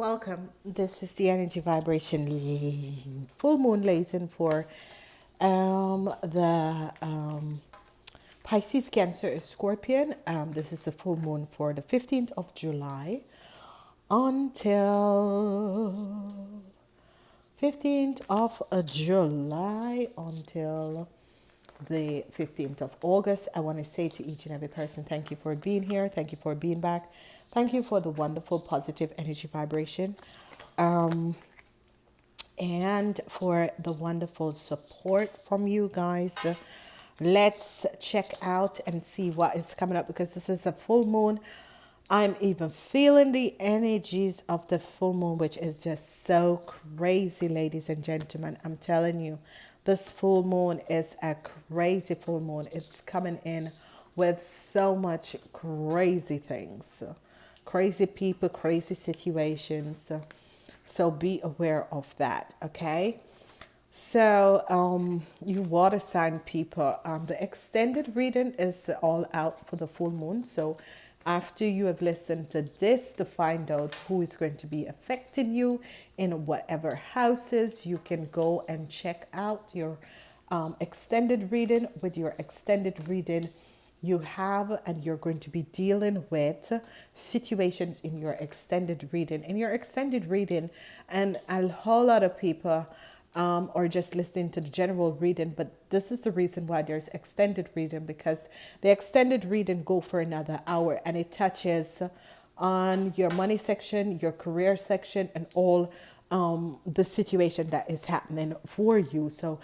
Welcome. This is the energy vibration full moon lesson for the Pisces, Cancer, Scorpion. This is the full moon for the 15th of July until 15th of July until the 15th of August. I want to say to each and every person, thank you for being here. Thank you for being back. Thank you for the wonderful positive energy vibration. And for the wonderful support from you guys. Let's check out and see what is coming up because this is a full moon. I'm even feeling the energies of the full moon, which is just so crazy, ladies and gentlemen. I'm telling you, this full moon is a crazy full moon. It's coming in with so much crazy things, crazy people, crazy situations. So be aware of that, okay? So, you water sign people, the extended reading is all out for the full moon. So, after you have listened to this to find out who is going to be affecting you in whatever houses, you can go and check out your extended reading. With your extended reading, you have and you're going to be dealing with situations in your extended reading. In your extended reading, and a whole lot of people or just listening to the general reading, but this is the reason why there's extended reading, because the extended reading go for another hour and it touches on your money section, your career section, and all the situation that is happening for you. So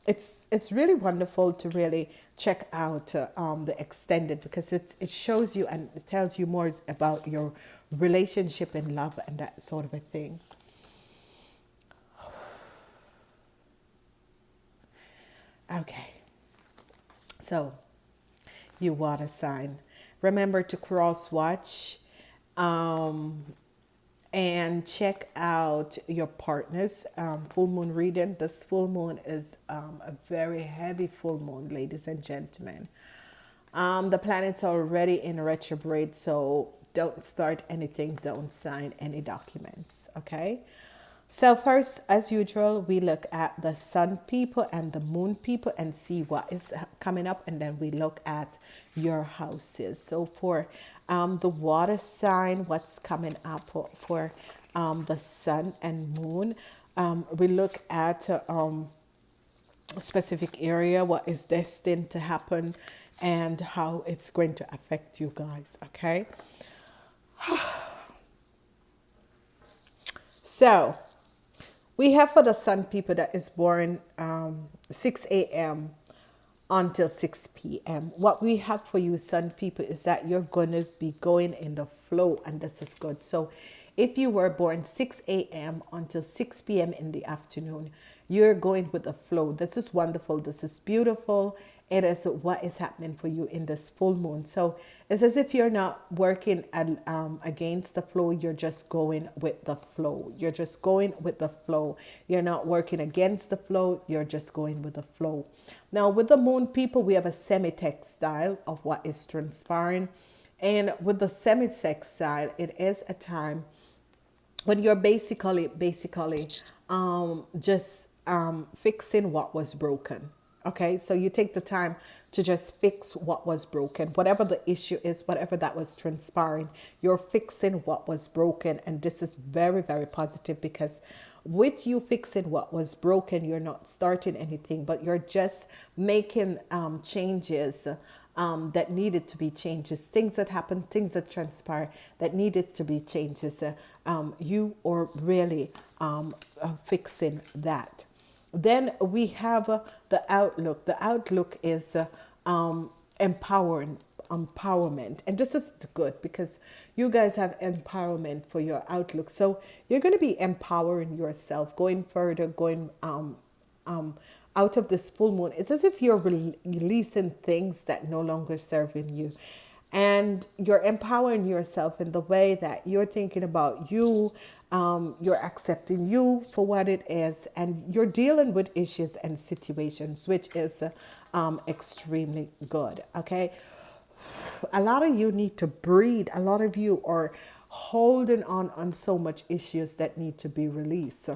it's really wonderful to really check out the extended, because it shows you and it tells you more about your relationship and love and that sort of a thing. Okay, so you water sign, remember to cross watch and check out your partner's full moon reading. This full moon is a very heavy full moon, ladies and gentlemen. The planets are already in retrograde, so don't start anything, don't sign any documents, okay? So first, as usual, we look at the sun people and the moon people and see what is coming up, and then we look at your houses. So for the water sign, what's coming up for the sun and moon, we look at a specific area, what is destined to happen, and how it's going to affect you guys, okay? So we have for the sun people that is born 6 a.m. until 6 p.m. What we have for you sun people is that you're going to be going in the flow, and this is good. So if you were born 6 a.m. until 6 p.m. in the afternoon, you're going with the flow. This is wonderful. This is beautiful. It is what is happening for you in this full moon. So it's as if you're not working against the flow. You're just going with the flow. You're just going with the flow. You're not working against the flow. You're just going with the flow. Now, with the moon people, we have a semi-textile of what is transpiring. And with the semi-textile, it is a time when you're basically just fixing what was broken. Okay, so you take the time to just fix what was broken, whatever the issue is, whatever that was transpiring, you're fixing what was broken. And this is very, very positive, because with you fixing what was broken, you're not starting anything, but you're just making changes that needed to be changes, things that happened, things that transpire that needed to be changes. You are really fixing that. Then we have the outlook. The outlook is empowerment. And this is good because you guys have empowerment for your outlook. So you're going to be empowering yourself, going further, going out of this full moon. It's as if you're releasing things that no longer serving you. And you're empowering yourself in the way that you're thinking about you, you're accepting you for what it is, and you're dealing with issues and situations, which is extremely good, okay? A lot of you need to breathe. A lot of you are holding on so much issues that need to be released.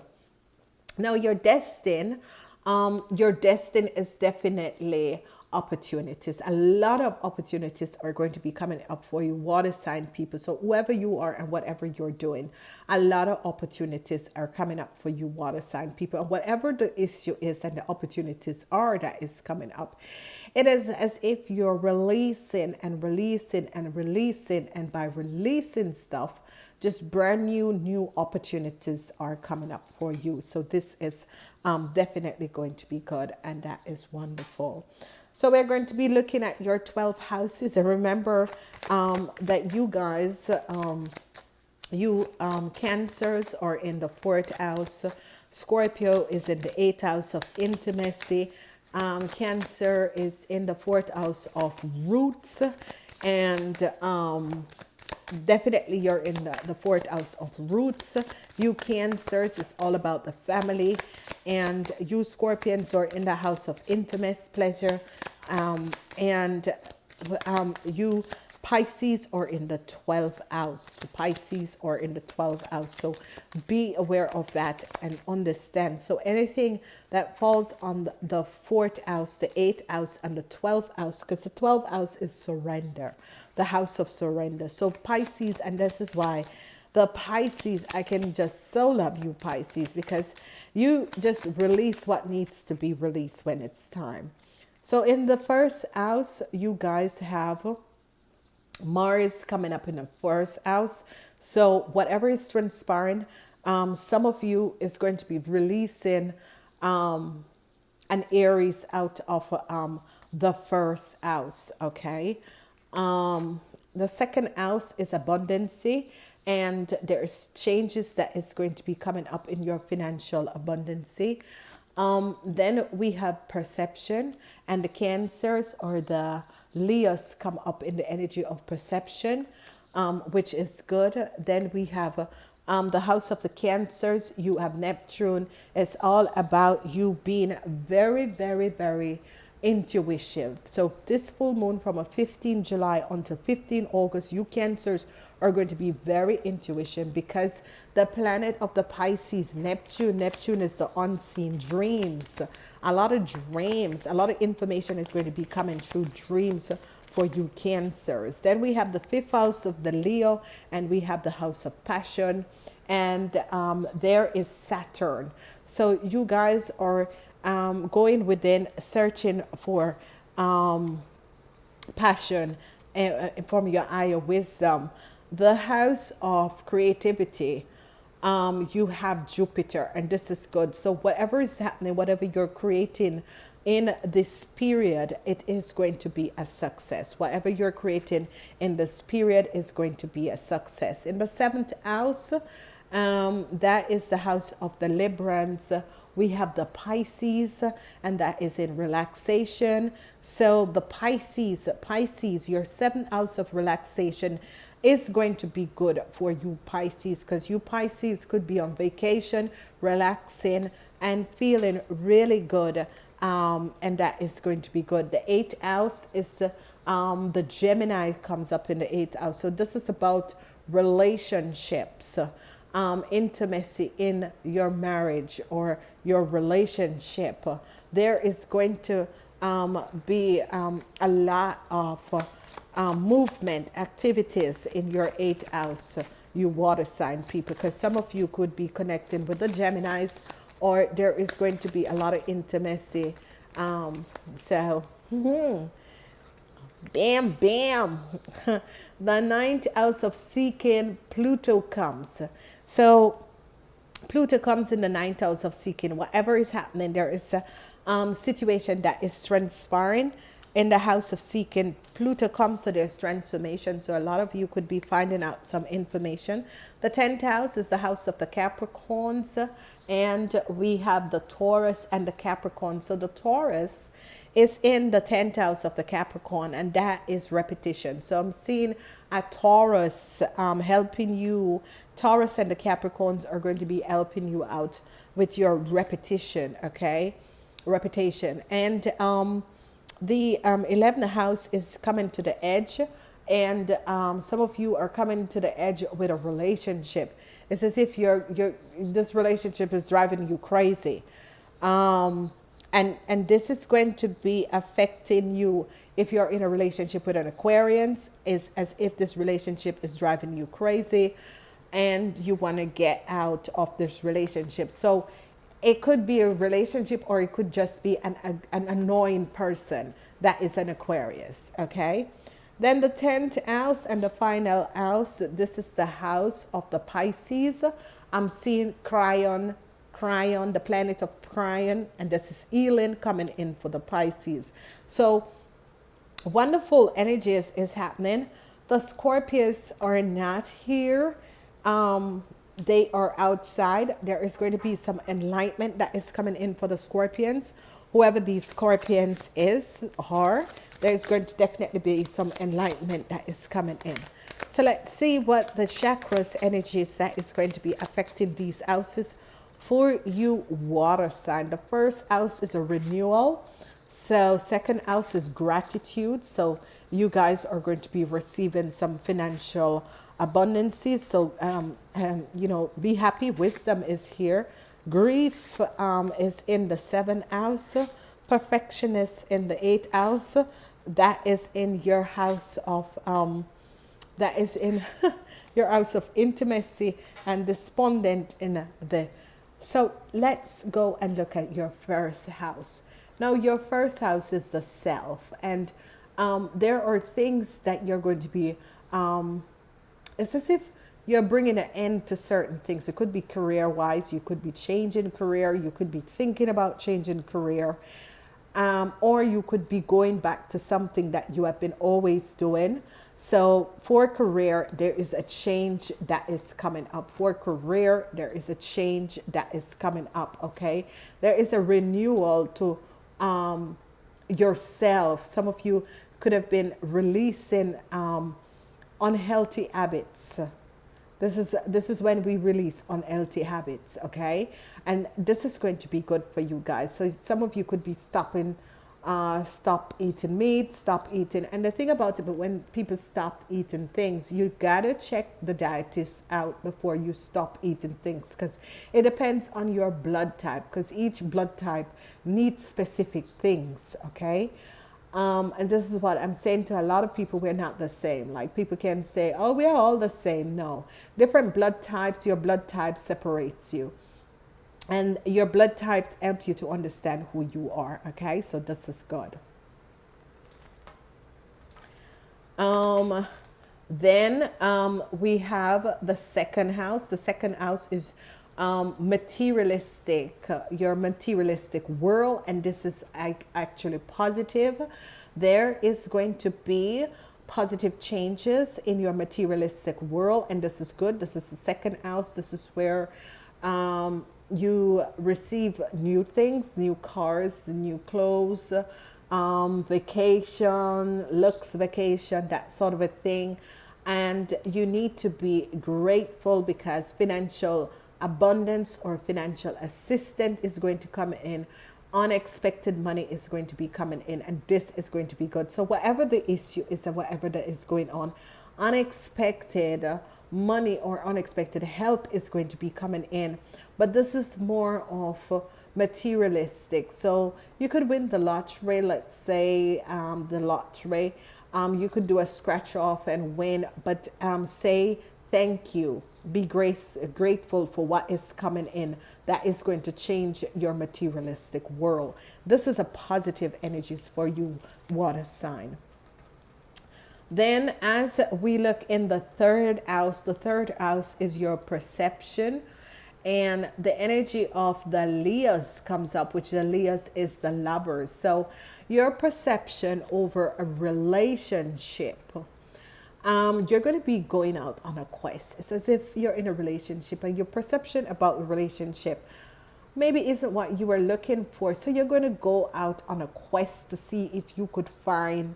Now your destined is definitely opportunities. A lot of opportunities are going to be coming up for you, water sign people. So whoever you are and whatever you're doing, a lot of opportunities are coming up for you, water sign people. And whatever the issue is and the opportunities are that is coming up, it is as if you're releasing and releasing and releasing, and by releasing stuff, just brand new opportunities are coming up for you. So this is definitely going to be good, and that is wonderful. So we're going to be looking at your 12 houses, and remember that you guys, Cancers are in the 4th house. Scorpio is in the 8th house of intimacy. Cancer is in the 4th house of roots, and definitely you're in the 4th house of roots. You Cancers is all about the family, and you Scorpions are in the house of intimate pleasure, and you Pisces are in the 12th house. The Pisces are in the 12th house. So be aware of that and understand. So anything that falls on the 4th house, the 8th house, and the 12th house, because the 12th house is surrender, the house of surrender. So Pisces, and this is why the Pisces, I can just so love you Pisces, because you just release what needs to be released when it's time. So in the 1st house, you guys have Mars coming up in the 1st house. So whatever is transpiring, some of you is going to be releasing an Aries out of the 1st house. Okay. The 2nd house is abundancy, and there's changes that is going to be coming up in your financial abundancy. Then we have perception, and the Cancers or the Leos come up in the energy of perception, which is good. Then we have the house of the Cancers. You have Neptune. It's all about you being very, very, very intuitive. So this full moon from a 15 July until 15 August, you Cancers are going to be very intuition, because the planet of the Pisces, Neptune is the unseen dreams. A lot of dreams, a lot of information is going to be coming through dreams for you Cancers. Then we have the 5th house of the Leo, and we have the house of passion, and there is Saturn. So you guys are going within, searching for passion from your eye of wisdom. The house of creativity, you have Jupiter, and this is good. So whatever is happening, whatever you're creating in this period, it is going to be a success. Whatever you're creating in this period is going to be a success. In the 7th house, that is the house of the Librans. We have the Pisces, and that is in relaxation. So the Pisces, your 7th house of relaxation is going to be good for you Pisces, because you Pisces could be on vacation, relaxing, and feeling really good. And that is going to be good. The 8th house is the Gemini comes up in the 8th house. So this is about relationships, intimacy in your marriage or your relationship. There is going to be a lot of movement activities in your 8th house, you water sign people, because some of you could be connecting with the Geminis, or there is going to be a lot of intimacy. Bam, bam. The 9th house of seeking, Pluto comes. So Pluto comes in the 9th house of seeking. Whatever is happening, there is a situation that is transpiring in the house of seeking. Pluto comes, so there's transformation. So a lot of you could be finding out some information. The 10th house is the house of the Capricorns, and we have the Taurus and the Capricorn. So the Taurus is in the 10th house of the Capricorn, and that is repetition. So I'm seeing a Taurus helping you. Taurus and the Capricorns are going to be helping you out with your repetition, okay? Repetition. And the 11th house is coming to the edge, and some of you are coming to the edge with a relationship. It's as if this relationship is driving you crazy. And this is going to be affecting you if you're in a relationship with an Aquarian. Is as if this relationship is driving you crazy and you want to get out of this relationship. So it could be a relationship, or it could just be an annoying person that is an Aquarius, okay? Then the 10th house and the final house, this is the house of the Pisces. I'm seeing Cryon, the planet of Cryon, and this is healing coming in for the Pisces. So wonderful energies is happening. The Scorpios are not here. They are outside. There is going to be some enlightenment that is coming in for the Scorpions. Whoever these Scorpions are, there's going to definitely be some enlightenment that is coming in. So let's see what the chakras energies that is going to be affecting these houses for you, water sign. The first house is a renewal. So second house is gratitude. So you guys are going to be receiving some financial abundances. So, you know, be happy. Wisdom is here. Grief is in the 7th house. Perfectionist in the 8th house. That is in your house of, that is in your house of intimacy, and despondent in the. So let's go and look at your first house. Now, your first house is the self, and there are things that you're going to be, it's as if you're bringing an end to certain things. It could be career-wise, you could be changing career, you could be thinking about changing career, or you could be going back to something that you have been always doing. So for career, there is a change that is coming up. For career, there is a change that is coming up, okay? There is a renewal to yourself. Some of you could have been releasing unhealthy habits. This is when we release unhealthy habits, okay? And this is going to be good for you guys. So some of you could be stop eating meat, stop eating. And the thing about it, but when people stop eating things, you gotta check the dietist out before you stop eating things, because it depends on your blood type, because each blood type needs specific things, okay? And this is what I'm saying to a lot of people. We're not the same. Like, people can say, oh, we're all the same. No, different blood types. Your blood type separates you, and your blood types help you to understand who you are, okay? So this is good. Then we have the second house. The second house is materialistic, your materialistic world, and this is actually positive. There is going to be positive changes in your materialistic world, and this is good. This is the second house. This is where you receive new things, new cars, new clothes, vacation, luxe vacation, that sort of a thing. And you need to be grateful, because financial abundance or financial assistance is going to come in. Unexpected money is going to be coming in, and this is going to be good. So whatever the issue is and whatever that is going on, unexpected money or unexpected help is going to be coming in. But this is more of materialistic. So you could win the lottery, let's say the lottery. You could do a scratch off and win, but say thank you. Be grateful for what is coming in. That is going to change your materialistic world. This is a positive energies for you, water sign. Then as we look in the third house is your perception. And the energy of the Leos comes up, which the Leos is the lovers. So your perception over a relationship. You're going to be going out on a quest. It's as if you're in a relationship, and your perception about the relationship maybe isn't what you were looking for. So you're going to go out on a quest to see if you could find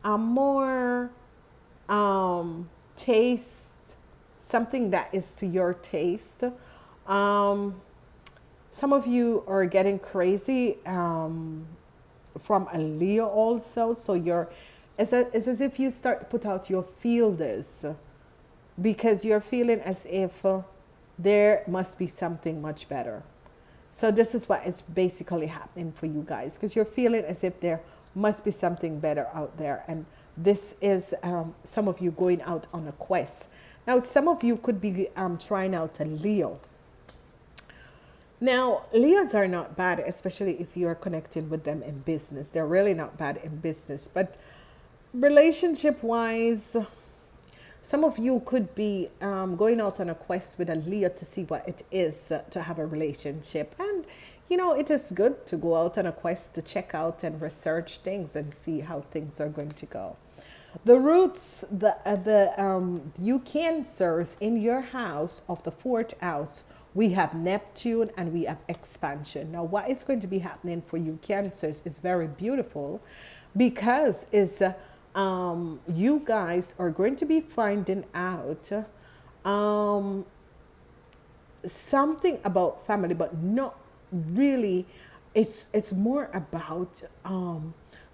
a more taste, something that is to your taste. Some of you are getting crazy from a Leo also. So It's as if you start to put out your feelers because you're feeling as if there must be something much better. So this is what is basically happening for you guys, because you're feeling as if there must be something better out there. And this is some of you going out on a quest. Now, some of you could be trying out a Leo. Now, Leos are not bad, especially if you're connecting with them in business. They're really not bad in business. But relationship-wise, some of you could be going out on a quest with a Leo to see what it is to have a relationship. And, you know, it is good to go out on a quest to check out and research things and see how things are going to go. The roots, you Cancers in your house of the 4th house, we have Neptune and we have expansion. Now, what is going to be happening for you Cancers is very beautiful, because it's you guys are going to be finding out something about family, but not really. It's more about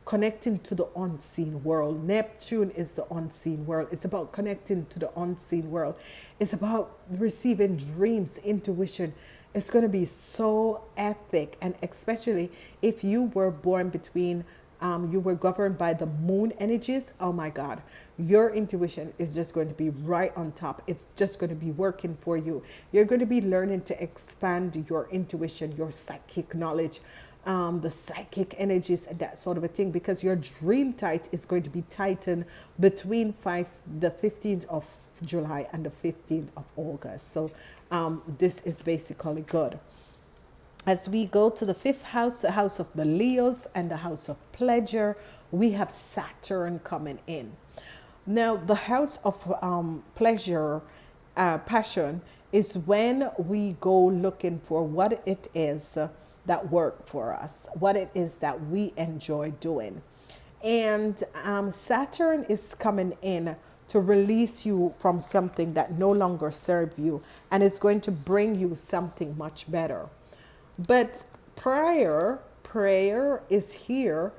connecting to the unseen world. Neptune is the unseen world. It's about connecting to the unseen world. It's about receiving dreams, intuition. It's going to be so epic, and especially if you were born between you were governed by the moon energies. Oh my God, your intuition is just going to be right on top. It's just going to be working for you. You're going to be learning to expand your intuition, your psychic knowledge, the psychic energies and that sort of a thing, because your dream tide is going to be tightened between the 15th of July and the 15th of August. So this is basically good. As we go to the 5th house, the house of the Leos and the house of pleasure, we have Saturn coming in. Now, the house of pleasure, passion, is when we go looking for what it is that work for us, what it is that we enjoy doing. And Saturn is coming in to release you from something that no longer serves you, and it's going to bring you something much better. But prayer is here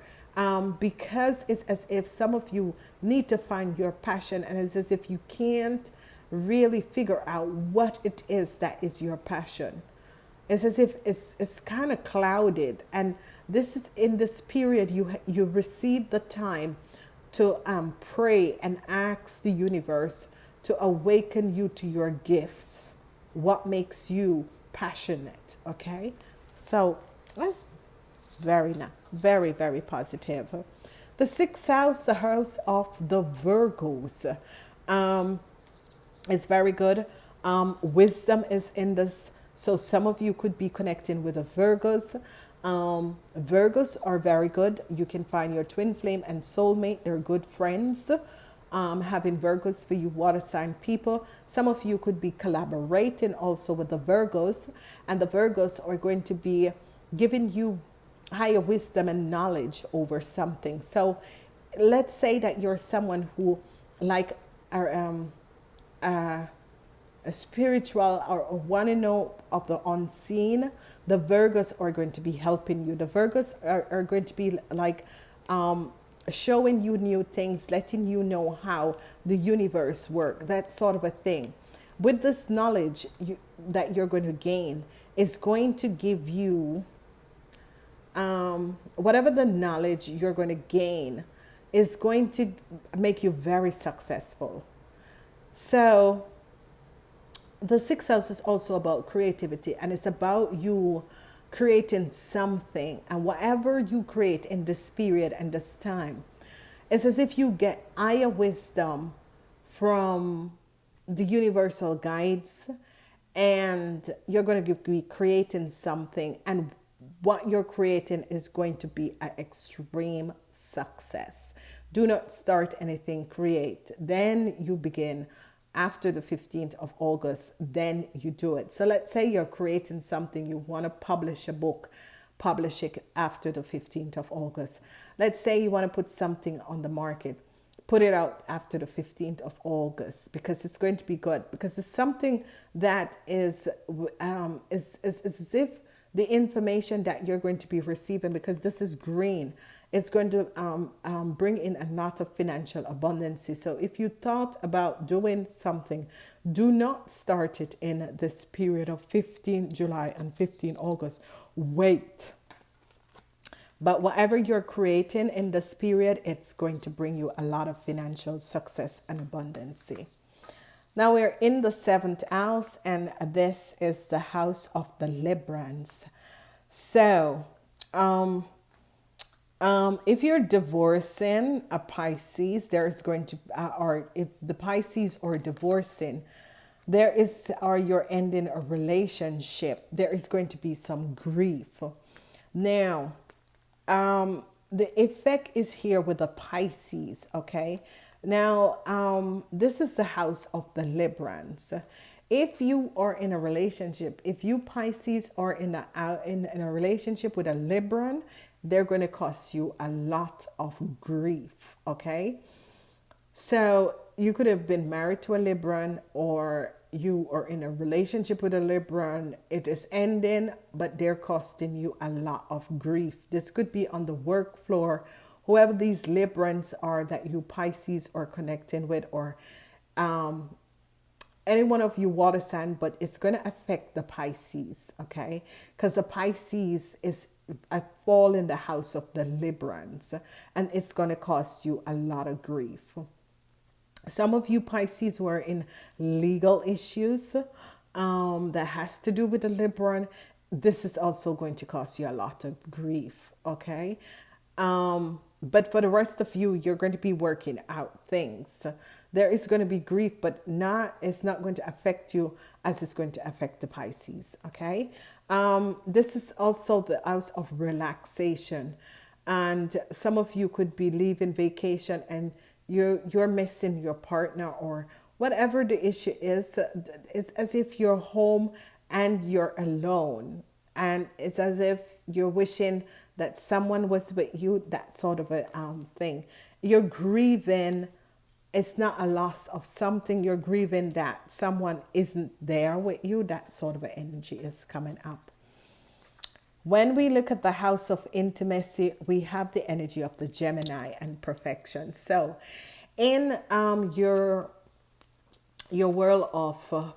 because it's as if some of you need to find your passion, and it's as if you can't really figure out what it is that is your passion. It's as if it's kind of clouded, and this is in this period you receive the time to pray and ask the universe to awaken you to your gifts, what makes you passionate. Okay, so that's very very positive. The 6th house, the house of the Virgos, is very good. Wisdom is in this, so some of you could be connecting with the Virgos. Virgos are very good. You can find your twin flame and soulmate. They're good friends. Having Virgos for you water sign people. Some of you could be collaborating also with the Virgos, and the Virgos are going to be giving you higher wisdom and knowledge over something. So let's say that you're someone who like are a spiritual or want to know of the unseen. The Virgos are going to be helping you. The Virgos are going to be like showing you new things, letting you know how the universe works, that sort of a thing. With this knowledge that you're going to gain, is going to give you whatever the knowledge you're going to gain is going to make you very successful. So the 6th house is also about creativity, and it's about you creating something, and whatever you create in this period and this time, it's as if you get higher wisdom from the universal guides, and you're going to be creating something, and what you're creating is going to be an extreme success. Do not start anything, create. Then you begin after the 15th of August, then you do it. So let's say you're creating something, you want to publish a book, publish it after the 15th of August. Let's say you want to put something on the market, put it out after the 15th of August, because it's going to be good, because it's something that is as if the information that you're going to be receiving, because this is green, It's going to bring in a lot of financial abundance. So if you thought about doing something, do not start it in this period of 15 July and 15 August. Wait. But whatever you're creating in this period, it's going to bring you a lot of financial success and abundance. Now we're in the 7th house, and this is the house of the Librans. So, if you're divorcing a Pisces, there's going to, or if the Pisces are divorcing, or you're ending a relationship, there is going to be some grief. Now, the effect is here with the Pisces, okay? Now, this is the house of the Librans. If you are in a relationship, if you Pisces are in a relationship with a Libran, they're going to cause you a lot of grief, okay? So you could have been married to a Libran, or you are in a relationship with a Libran. It is ending, but they're costing you a lot of grief. This could be on the work floor, whoever these Librans are that you Pisces are connecting with, or any one of you water sign, but it's going to affect the Pisces, okay? Because the Pisces is a fall in the house of the Librans, and it's going to cost you a lot of grief. Some of you Pisces who are in legal issues that has to do with the Libran, this is also going to cost you a lot of grief, okay? But for the rest of you, you're going to be working out things. There is going to be grief, but it's not going to affect you as it's going to affect the Pisces, okay? This is also the house of relaxation. And some of you could be leaving vacation and you're missing your partner, or whatever the issue is. It's as if you're home and you're alone. And it's as if you're wishing that someone was with you, that sort of a thing. You're grieving. It's not a loss of something. You're grieving that someone isn't there with you. That sort of energy is coming up. When we look at the house of intimacy, we have the energy of the Gemini and perfection. So in your world of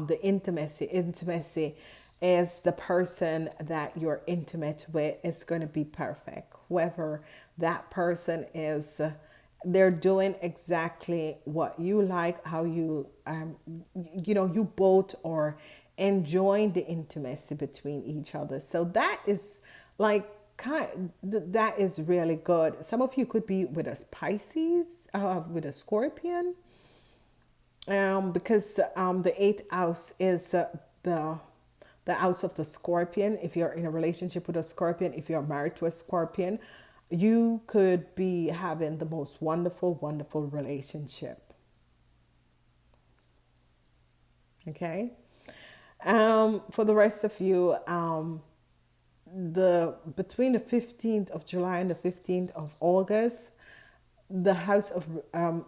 the intimacy is the person that you're intimate with is going to be perfect. Whoever that person is, they're doing exactly what you like, how you, you both are enjoying the intimacy between each other. So that is like, that is really good. Some of you could be with a Pisces, with a Scorpion, because the 8th house is the house of the Scorpion. If you're in a relationship with a Scorpion, if you're married to a Scorpion, you could be having the most wonderful, wonderful relationship. Okay. For the rest of you, between the 15th of July and the 15th of August, the house of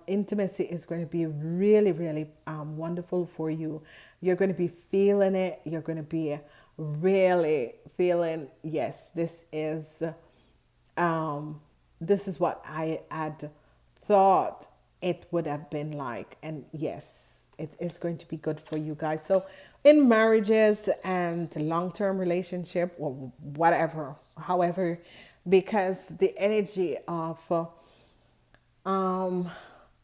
intimacy is going to be really, really wonderful for you. You're going to be feeling it. You're going to be really feeling, yes, this is what I had thought it would have been like. And yes, it is going to be good for you guys. So in marriages and long-term relationship, or whatever, however, because the energy of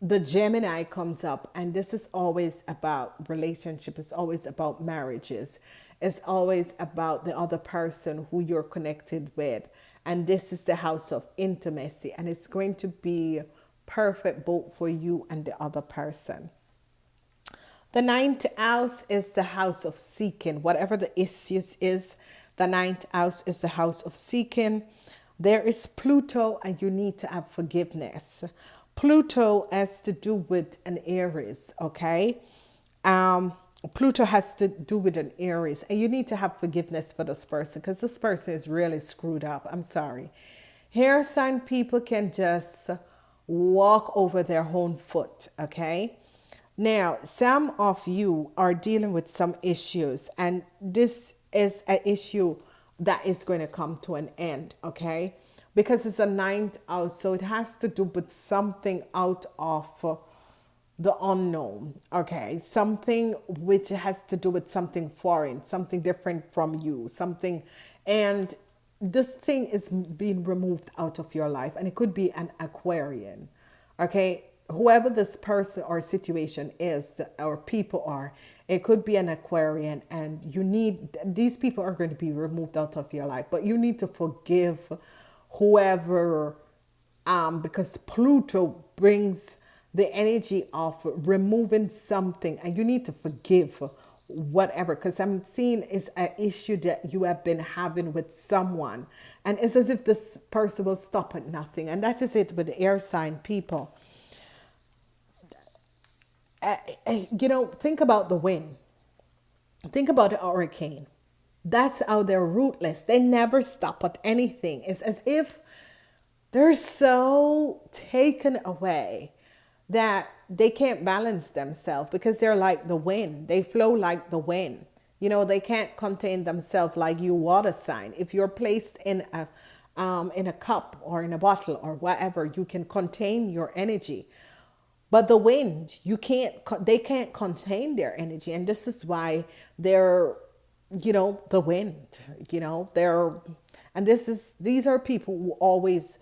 the Gemini comes up, and this is always about relationship. It's always about marriages. It's always about the other person who you're connected with. And this is the house of intimacy, and it's going to be perfect both for you and the other person. The 9th house is the house of seeking. Whatever the issues is, the 9th house is the house of seeking. There is Pluto, and you need to have forgiveness. Pluto has to do with an Aries, okay? Pluto has to do with an Aries, and you need to have forgiveness for this person, because this person is really screwed up. I'm sorry. Air sign people can just walk over their own foot, okay? Now, some of you are dealing with some issues, and this is an issue that is going to come to an end, okay? because it's a ninth house. So it has to do with something out of the unknown. Okay. Something which has to do with something foreign, something different from you, something. And this thing is being removed out of your life. And it could be an Aquarian. Okay. Whoever this person or situation is, or people are, it could be an Aquarian, and you need, these people are going to be removed out of your life, but you need to forgive whoever, because Pluto brings the energy of removing something, and you need to forgive whatever, because I'm seeing is an issue that you have been having with someone, and it's as if this person will stop at nothing. And that is it with the air sign people. You know, think about the wind. Think about a hurricane. That's how they're rootless. They never stop at anything. It's as if they're so taken away that they can't balance themselves, because they're like the wind. They flow like the wind. You know, they can't contain themselves like you, water sign. If you're placed in a cup or in a bottle or whatever, you can contain your energy. But the wind, they can't contain their energy. And this is why they're, you know, the wind, you know, and these are people who always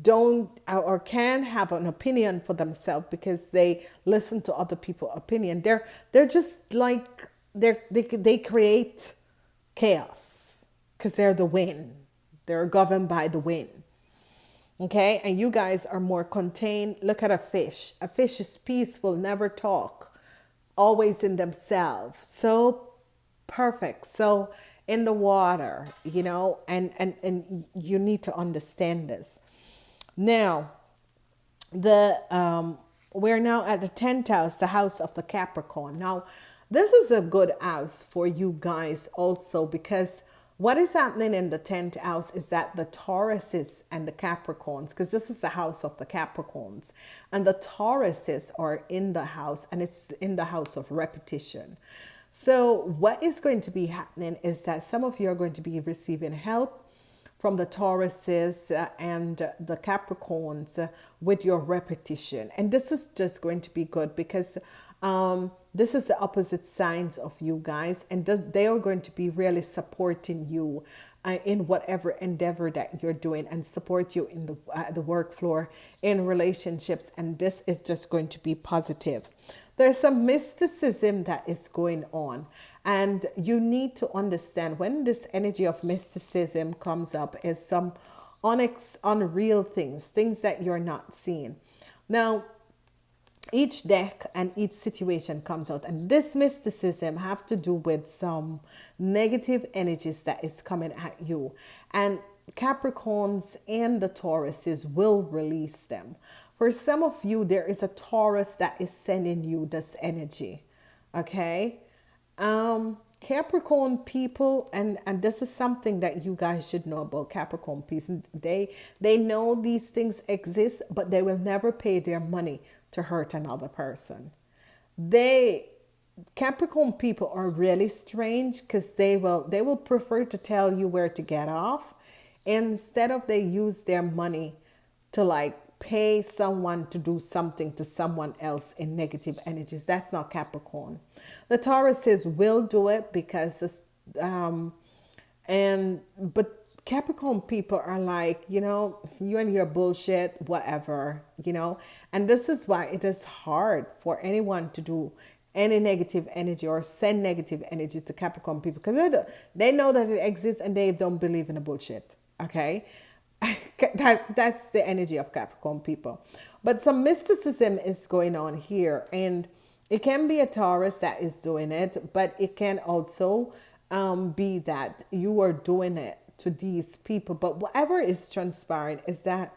don't or can have an opinion for themselves, because they listen to other people's opinion. They're just like, they create chaos because they're the wind. They're governed by the wind. Okay, and you guys are more contained. Look at a fish. A fish is peaceful, never talk, always in themselves. So perfect. So in the water, you know, and you need to understand this. Now, we're now at the 10th house, the house of the Capricorn. Now, this is a good house for you guys also, because what is happening in the 10th house is that the Tauruses and the Capricorns, because this is the house of the Capricorns, and the Tauruses are in the house, and it's in the house of repetition. So what is going to be happening is that some of you are going to be receiving help from the Tauruses and the Capricorns with your repetition. And this is just going to be good, because this is the opposite signs of you guys, and they are going to be really supporting you in whatever endeavor that you're doing, and support you in the work floor, in relationships, and this is just going to be positive. There's some mysticism that is going on, and you need to understand when this energy of mysticism comes up is some unreal things that you're not seeing. Now, each deck and each situation comes out, and this mysticism have to do with some negative energies that is coming at you, and Capricorns and the Tauruses will release them. For some of you, there is a Taurus that is sending you this energy. Okay, Capricorn people, and this is something that you guys should know about Capricorn people. They know these things exist, but they will never pay their money to hurt another person. Capricorn people are really strange, because they will prefer to tell you where to get off, instead of they use their money to like pay someone to do something to someone else in negative energies. That's not Capricorn. The Tauruses will do it because but Capricorn people are like, you know, you and your bullshit, whatever, you know. And this is why it is hard for anyone to do any negative energy or send negative energy to Capricorn people, because they know that it exists and they don't believe in the bullshit. Okay. That's the energy of Capricorn people. But some mysticism is going on here, and it can be a Taurus that is doing it, but it can also be that you are doing it to these people. But whatever is transpiring is that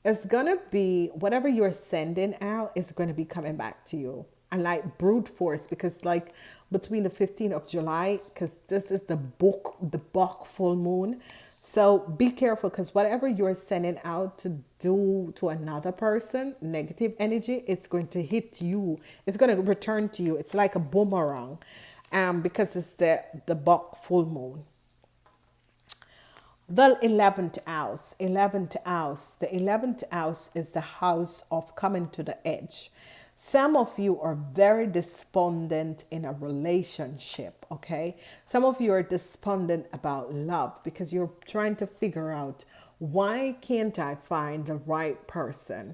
it's gonna be, whatever you're sending out is going to be coming back to you, and like brute force, because like between the 15th of July, because this is the Bok full moon. So be careful, because whatever you're sending out to do to another person, negative energy, it's going to hit you. It's going to return to you. It's like a boomerang, because it's the Bok full moon. The 11th house, 11th house. The 11th house is the house of coming to the edge. Some of you are very despondent in a relationship, okay? Some of you are despondent about love because you're trying to figure out, why can't I find the right person?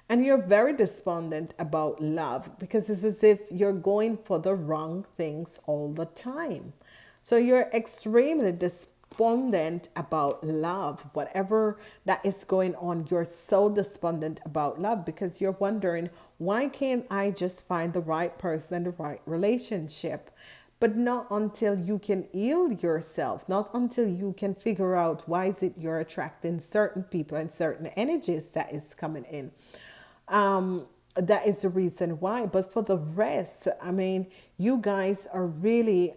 And you're very despondent about love because it's as if you're going for the wrong things all the time. So you're extremely despondent about love. Whatever that is going on, you're so despondent about love because you're wondering, why can't I just find the right person and the right relationship? But not until you can heal yourself, not until you can figure out why is it you're attracting certain people and certain energies that is coming in. That is the reason why. But for the rest, I mean, you guys are really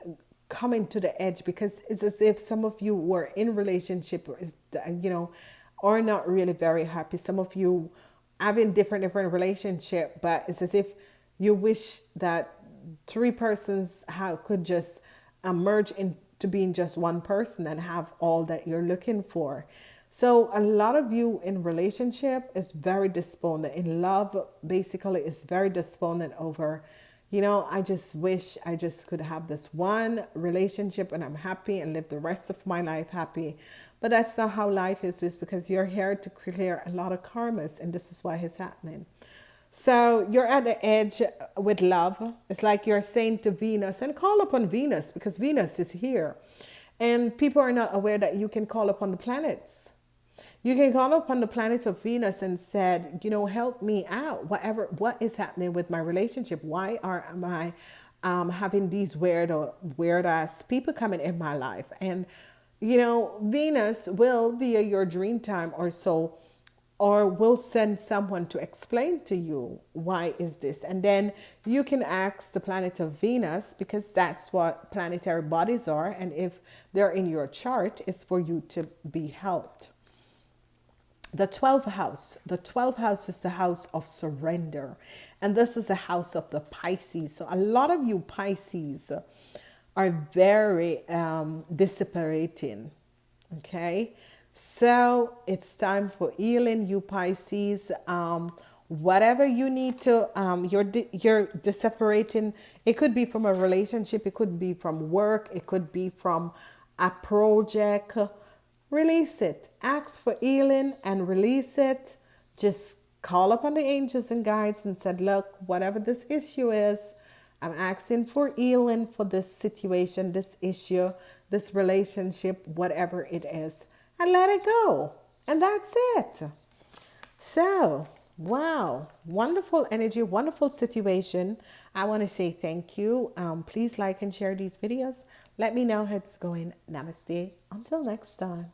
coming to the edge because it's as if some of you were in relationship, or is, are not really very happy. Some of you having different relationship, but it's as if you wish that three persons could just merge into being just one person and have all that you're looking for. So a lot of you in relationship is very despondent. In love, basically, is very despondent over, I just wish I just could have this one relationship and I'm happy and live the rest of my life happy. But that's not how life is, because you're here to clear a lot of karmas, and this is why it's happening. So you're at the edge with love. It's like you're saying to Venus, and call upon Venus, because Venus is here. And people are not aware that you can call upon the planets. You can call upon the planet of Venus and said, help me out. What is happening with my relationship? Why am I having these weird ass people coming in my life? And, Venus will, via your dream time or so, or will send someone to explain to you, why is this? And then you can ask the planet of Venus, because that's what planetary bodies are. And if they're in your chart, it's for you to be helped. The 12th house. The 12th house is the house of surrender. And this is the house of the Pisces. So a lot of you Pisces are very dissipating. Okay. So it's time for healing, you Pisces. Whatever you need to, you're dissipating. It could be from a relationship. It could be from work. It could be from a project. Release it. Ask for healing and release it. Just call upon the angels and guides and said, look, whatever this issue is, I'm asking for healing for this situation, this issue, this relationship, whatever it is, and let it go. And that's it. So, wow, wonderful energy, wonderful situation. I want to say thank you. Please like and share these videos. Let me know how it's going. Namaste. Until next time.